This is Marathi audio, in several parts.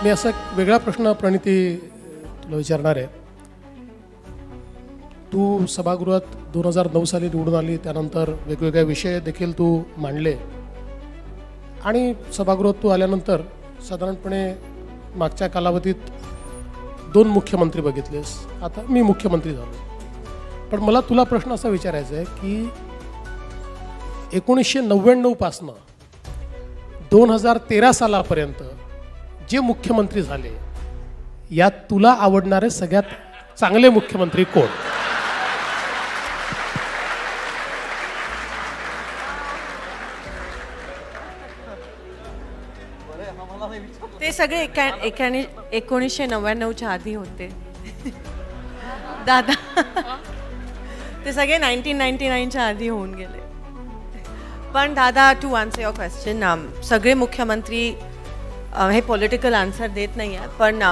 मी असा एक वेगळा प्रश्न प्रणिती तुला विचारणार आहे. तू सभागृहात 2009 साली निवडून आली, त्यानंतर वेगवेगळे विषय देखील तू मांडले आणि सभागृहात तू आल्यानंतर साधारणपणे मागच्या कालावधीत 2 मुख्यमंत्री बघितलेस. आता मी मुख्यमंत्री झालो. पण मला तुला प्रश्न असा विचारायचा आहे की 1999 पासनं 2013 सालापर्यंत जे मुख्यमंत्री झाले यात तुला आवडणारे सगळ्यात चांगले मुख्यमंत्री कोण? ते सगळे 1999च्या आधी होते दादा. ते सगळे 1999च्या आधी होऊन गेले. पण दादा, टू आन्सर युअर क्वेश्चन, सगळे मुख्यमंत्री हे पॉलिटिकल आन्सर देत नाही आहे, पण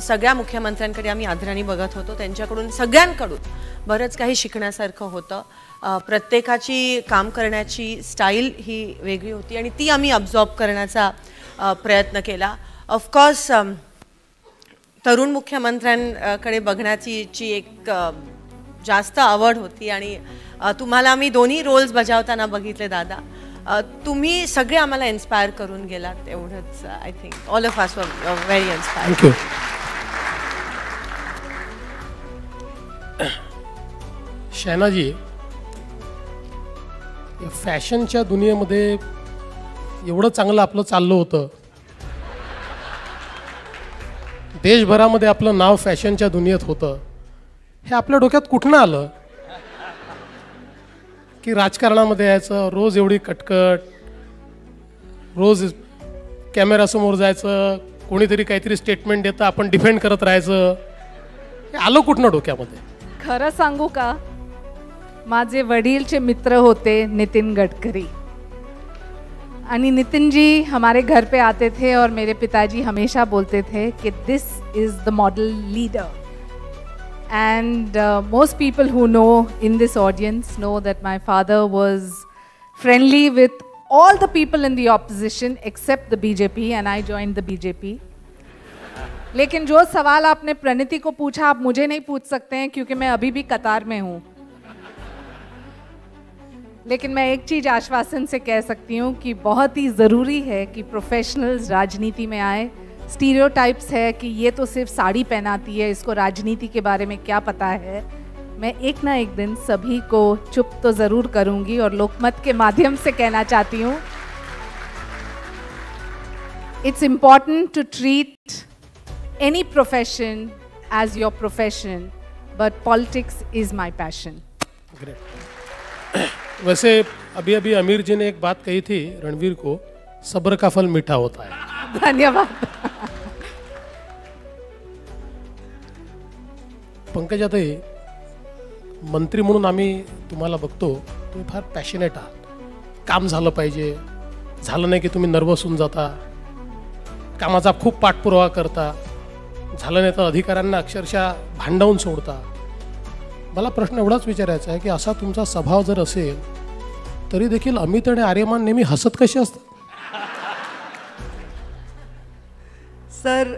सगळ्या मुख्यमंत्र्यांकडे आम्ही आदराने बघत होतो. त्यांच्याकडून सगळ्यांकडून बरंच काही शिकण्यासारखं होतं. प्रत्येकाची काम करण्याची स्टाईल ही वेगळी होती आणि ती आम्ही अब्झॉर्ब करण्याचा प्रयत्न केला. ऑफकोर्स तरुण मुख्यमंत्र्यांकडे बघण्याची एक जास्त आवड होती आणि तुम्हाला आम्ही दोन्ही रोल्स बजावताना बघितले दादा. तुम्ही सगळे आम्हाला इन्स्पायर करून गेलात, एवढंच. I think all of us वर व्हेरी इन्स्पायर्ड. थँक्यू. शैनाजी, या फॅशनच्या दुनियेमध्ये एवढं चांगलं आपलं चाललं होतं, देशभरामध्ये आपलं नाव फॅशनच्या दुनियेत होतं, हे आपल्या डोक्यात कुठनं आलं की राजकारणामध्ये यायचं, रोज एवढी कटकट, रोज कॅमेरासमोर जायचं, कोणीतरी काहीतरी स्टेटमेंट देतं, आपण डिफेंड करत राहायचं, हे आलं कुठनं डोक्यामध्ये? खरं सांगू का, माझे वडीलचे मित्र होते नितिन गडकरी, आणि नितिन जी हमारे घर पे आते थे और मेरे पिताजी हमेशा बोलते थे कि this is the model leader. And most people who know in this audience know that my father was friendly with all the people in the opposition except the BJP, and I joined the BJP. लेकिन जो सवाल आपने प्रणिति को पूछा, आप मुझे नहीं पूछ सकते हैं क्योंकि मैं अभी भी कतार में हूँ. लेकिन मैं एक चीज़ आश्वासन से कह सकती हूँ कि बहुत ही ज़रूरी है कि प्रोफेशनल्स राजनीति में आए. स्टीरियोटाइप्स है कि ये तो सिर्फ साड़ी पहनाती है, इसको राजनीति के बारे में क्या पता है. मैं एक ना एक दिन सभी को चुप तो ज़रूर करूँगी और लोकमत के माध्यम से कहना चाहती हूँ, it's important to treat any profession as your profession, but politics is my passion. वैसे अभी अभी आमिर जी ने एक बात कही थी रणवीर को, सब्र का फल मीठा होता है. धन्यवाद. पंकजाताई, मंत्री म्हणून आम्ही तुम्हाला बघतो, तुम्ही फार पॅशनेट आहात. काम झालं पाहिजे, झालं नाही की तुम्ही नर्वस होऊन जाता, कामाचा खूप पाठपुरावा करता, झालं नाही तर अधिकाऱ्यांना अक्षरशः भांडवून सोडता. मला प्रश्न एवढाच विचारायचा आहे की असा तुमचा स्वभाव जर असेल तरी देखील अमित आणि आर्यमान नेहमी हसत कसे असतात? सर,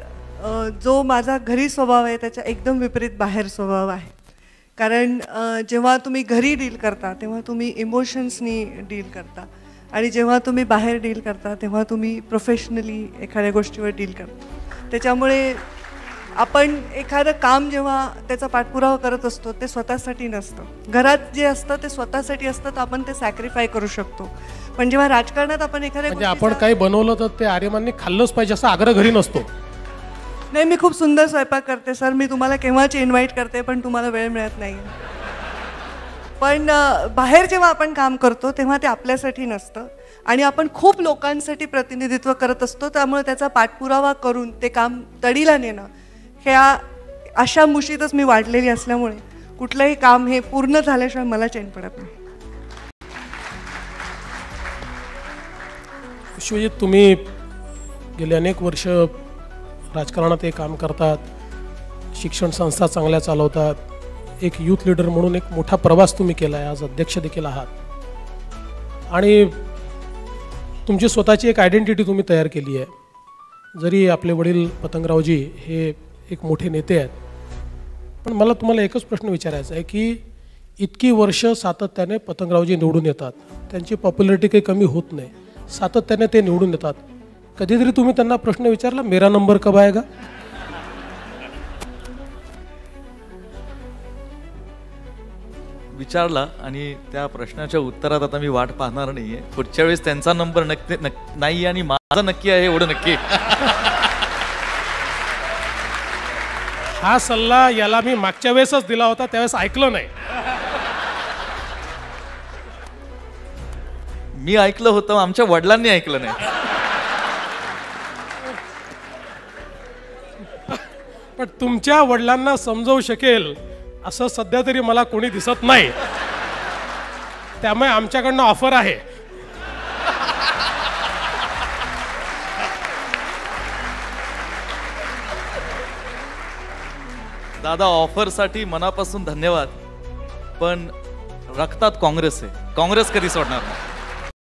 जो माझा घरी स्वभाव आहे त्याच्या एकदम विपरीत बाहेर स्वभाव आहे. कारण जेव्हा तुम्ही घरी डील करता तेव्हा तुम्ही इमोशन्सनी डील करता, आणि जेव्हा तुम्ही बाहेर डील करता तेव्हा तुम्ही प्रोफेशनली एखाद्या गोष्टीवर डील करता. त्याच्यामुळे आपण एखादं काम जेव्हा त्याचा पाठपुरावा करत असतो ते स्वतःसाठी नसतं. घरात जे असतं ते स्वतःसाठी असतं, तर आपण ते सॅक्रिफाय करू शकतो. पण जेव्हा राजकारणात आपण एखाद्या म्हणजे आपण काही बनवलं तर ते आर्यमानने खाल्लंच पाहिजे असा आग्रह घरी नसतो. नाही, मी खूप सुंदर स्वयंपाक करते सर, मी तुम्हाला केव्हाची इन्व्हाइट करते, पण तुम्हाला वेळ मिळत नाही. पण बाहेर जेव्हा आपण काम करतो तेव्हा ते आपल्यासाठी नसतं आणि आपण खूप लोकांसाठी प्रतिनिधित्व करत असतो. त्यामुळे त्याचा पाठपुरावा करून ते काम तडीला नेणं, ह्या अशा मुशीतच मी वाढलेली असल्यामुळे कुठलंही काम हे पूर्ण झाल्याशिवाय मला चैन पडत नाही. विश्वजित, तुम्ही गेले अनेक वर्ष राजकारणात हे काम करतात, शिक्षण संस्था चांगल्या चालवतात, एक यूथ लीडर म्हणून एक मोठा प्रवास तुम्ही केला आहे, आज अध्यक्ष देखील आहात, आणि तुमची स्वतःची एक आयडेंटिटी तुम्ही तयार केली आहे. जरी आपले वडील पतंगरावजी हे एक मोठे नेते आहेत, पण मला तुम्हाला एकच प्रश्न विचारायचा आहे की इतकी वर्ष सातत्याने पतंगरावजी निवडून येतात, त्यांची पॉप्युलरिटी काही कमी होत नाही, सातत्याने ते निवडून येतात. कधीतरी तुम्ही त्यांना प्रश्न विचारला मेरा नंबर कब आएगा? विचारला आणि त्या प्रश्नाच्या उत्तरात आता मी वाट पाहणार नाहीये. पुढच्या वेळेस त्यांचा नंबर नाही आणि माझा नक्की आहे एवढं नक्की. हा सल्ला याला मी मागच्या वेळेसच दिला होता, त्यावेळेस ऐकलं नाही. मी ऐकलं होतं, आमच्या वडिलांनी ऐकलं नाही. पण तुमच्या वडिलांना समजावू शकेल असं सध्या तरी मला कोणी दिसत नाही, त्यामुळे आमच्याकडनं ऑफर आहे. दादा, ऑफरसाठी मनापासून धन्यवाद, पण रक्तात काँग्रेस आहे, काँग्रेस कधी सोडणार नाही.